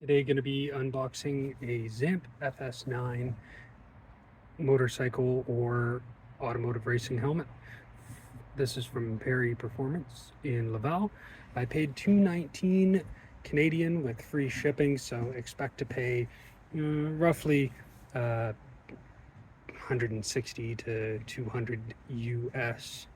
Today going to be unboxing a Zamp FS9 motorcycle or automotive racing helmet. This is from Perry Performance in Laval. I paid $219 Canadian with free shipping, so expect to pay roughly 160 to 200 US.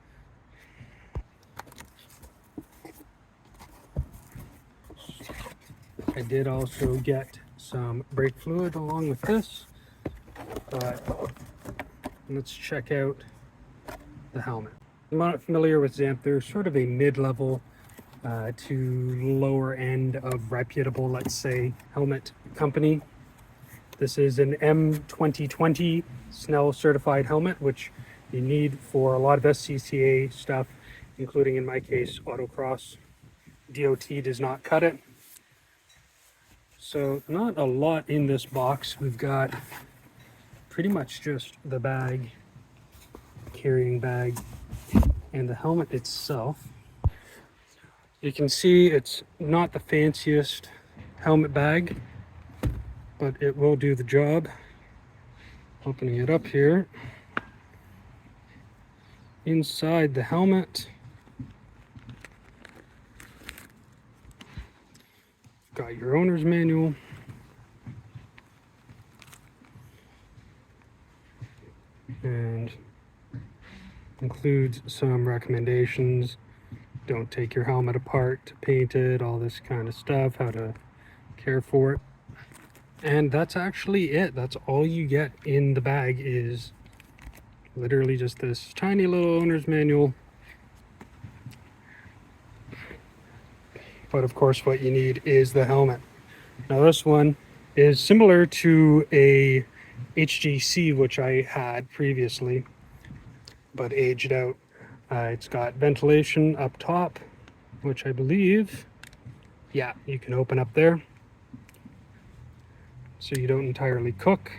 I did also get some brake fluid along with this, but let's check out the helmet. I'm not familiar with Zamp. They're sort of a mid-level to lower end of reputable, let's say, helmet company. This is an M2020 Snell certified helmet, which you need for a lot of SCCA stuff, including in my case, autocross. DOT does not cut it. So not a lot in this box. We've got pretty much just the bag, carrying bag, and the helmet itself. You can see it's not the fanciest helmet bag, but it will do the job. Opening it up here. Inside the helmet, got your owner's manual. And includes some recommendations. Don't take your helmet apart to paint it, all this kind of stuff, how to care for it. And that's actually it. That's all you get in the bag is literally just this tiny little owner's manual. But of course what you need is the helmet. Now this one is similar to a HGC, which I had previously, but aged out. It's got ventilation up top, which I believe, yeah, you can open up there so you don't entirely cook.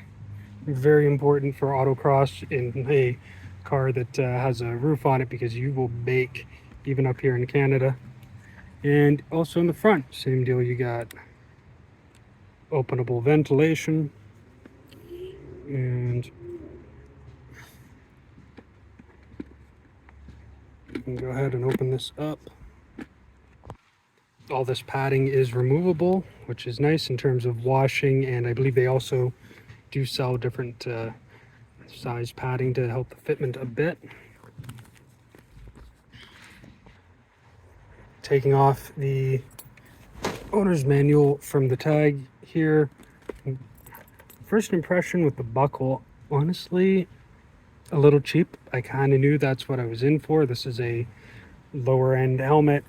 Very important for autocross in a car that has a roof on it, because you will bake even up here in Canada. And also in the front, same deal, you got openable ventilation. And you can go ahead and open this up. All this padding is removable, which is nice in terms of washing, and I believe they also do sell different size padding to help the fitment a bit. Taking off the owner's manual from the tag here. First impression with the buckle, honestly, a little cheap. I kind of knew that's what I was in for. This is a lower end helmet,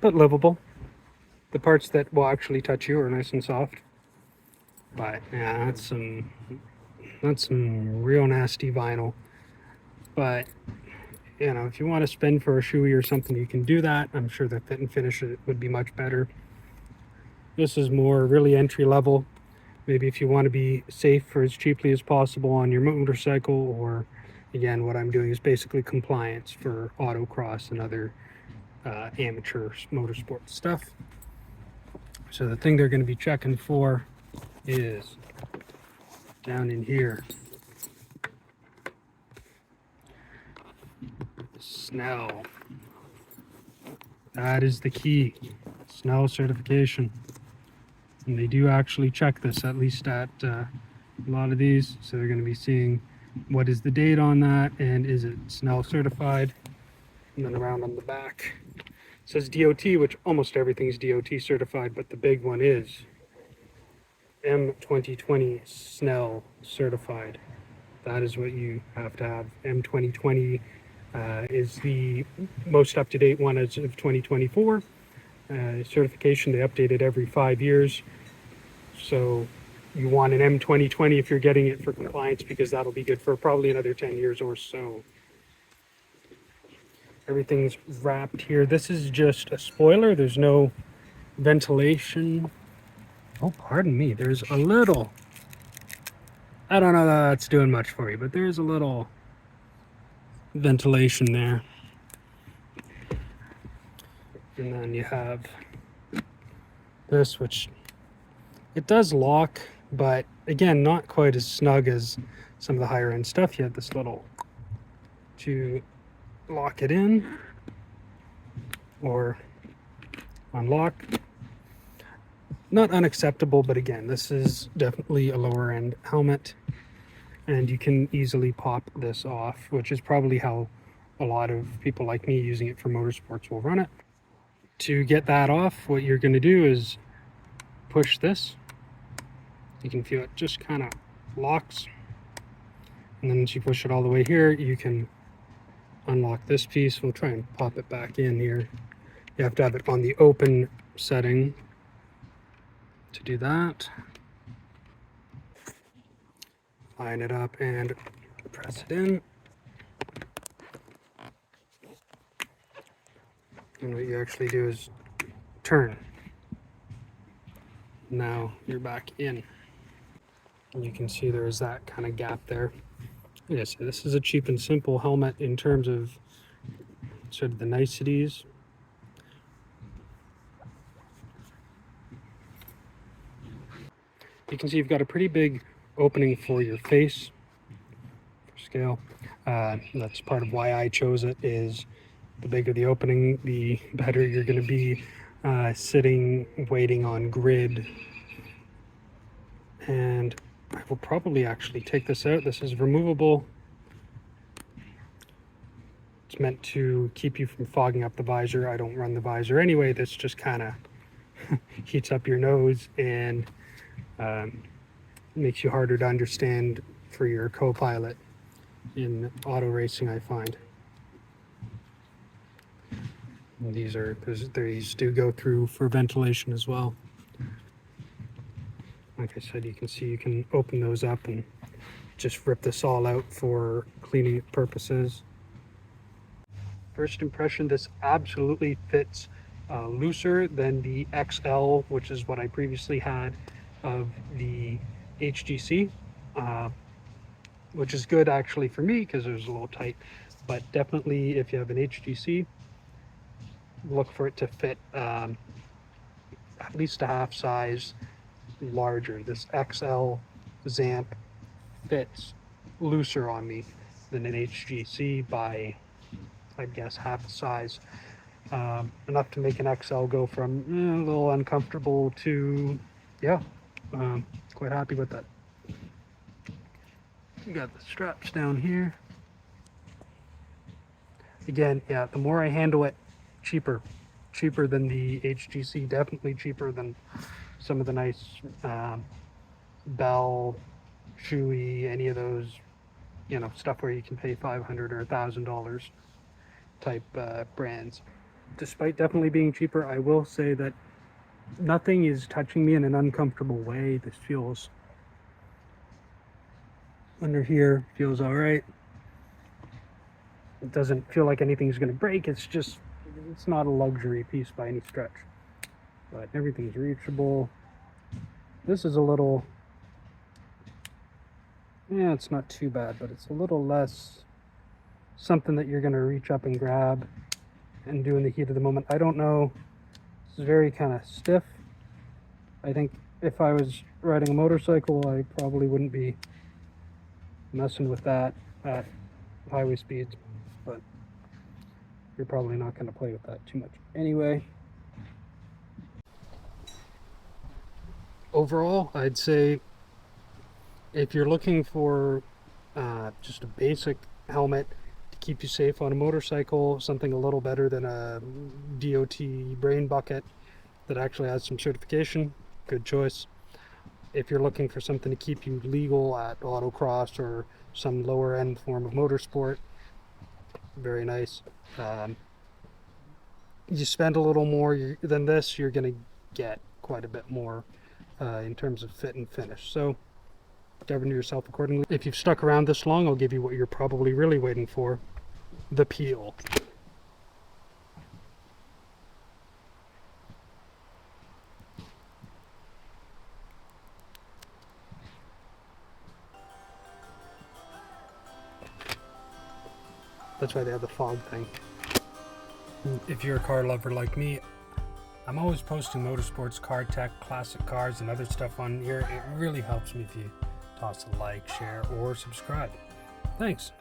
but livable. The parts that will actually touch you are nice and soft. But yeah, that's some real nasty vinyl. But you know, if you want to spend for a shoey or something, you can do that. I'm sure the fit and finish would be much better. This is more really entry level. Maybe if you want to be safe for as cheaply as possible on your motorcycle, or again, what I'm doing is basically compliance for autocross and other amateur motorsport stuff. So the thing they're going to be checking for is down in here. Snell. That is the key. Snell certification. And they do actually check this, at least at a lot of these. So they're going to be seeing what is the date on that, and is it Snell certified. And then around on the back it says DOT, which almost everything's DOT certified, but the big one is M2020 Snell certified. That is what you have to have. M2020 is the most up-to-date one as of 2024. Certification, they update it every 5 years. So you want an M2020 if you're getting it for compliance, because that'll be good for probably another 10 years or so. Everything's wrapped here. This is just a spoiler. There's no ventilation. Oh, pardon me. There's a little, I don't know that that's doing much for you, but there's a little ventilation there. And then you have this, which it does lock, but again, not quite as snug as some of the higher end stuff. You have this little to lock it in or unlock. Not unacceptable, but again, this is definitely a lower end helmet, and you can easily pop this off, which is probably how a lot of people like me using it for motorsports will run it. To get that off, what you're going to do is push this. You can feel it just kind of locks, and then once you push it all the way here, you can unlock this piece. We'll try and pop it back in here. You have to have it on the open setting to do that. Line it up and press it in. And what you actually do is turn. Now you're back in. And you can see there's that kind of gap there. Yes, this is a cheap and simple helmet in terms of sort of the niceties. You can see you've got a pretty big opening for your face for scale. That's part of why I chose it, is the bigger the opening, the better you're going to be sitting, waiting on grid. And I will probably actually take this out. This is removable. It's meant to keep you from fogging up the visor. I don't run the visor anyway. This just kind of heats up your nose and makes you harder to understand for your co-pilot in auto racing, I find. And these do go through for ventilation as well. Like I said, you can see you can open those up and just rip this all out for cleaning purposes. First impression, this absolutely fits looser than the XL, which is what I previously had of the HGC, which is good actually for me because it was a little tight. But definitely if you have an HGC, look for it to fit at least a half size larger. This XL Zamp fits looser on me than an HGC by, I guess, half the size. Enough to make an XL go from a little uncomfortable to, yeah, quite happy with that. You got the straps down here. Again, yeah, the more I handle it, cheaper than the HGC, definitely cheaper than some of the nice Bell, Chewy, any of those, you know, stuff where you can pay $500 or $1,000 type brands. Despite definitely being cheaper, I will say that nothing is touching me in an uncomfortable way. This feels, under here, feels all right. It doesn't feel like anything's going to break. It's just, it's not a luxury piece by any stretch, but everything's reachable. This is a little, yeah, it's not too bad, but it's a little less something that you're going to reach up and grab and do in the heat of the moment. I don't know. This is very kind of stiff. I think if I was riding a motorcycle, I probably wouldn't be messing with that at highway speeds, but you're probably not going to play with that too much anyway. Overall, I'd say if you're looking for just a basic helmet to keep you safe on a motorcycle, something a little better than a DOT brain bucket that actually has some certification, good choice. If you're looking for something to keep you legal at autocross or some lower end form of motorsport, very nice. You spend a little more than this, you're going to get quite a bit more in terms of fit and finish. So govern yourself accordingly. If you've stuck around this long, I'll give you what you're probably really waiting for, the peel. That's why they have the fog thing. If you're a car lover like me, I'm always posting motorsports, car tech, classic cars, and other stuff on here. It really helps me if you toss a like, share, or subscribe. Thanks.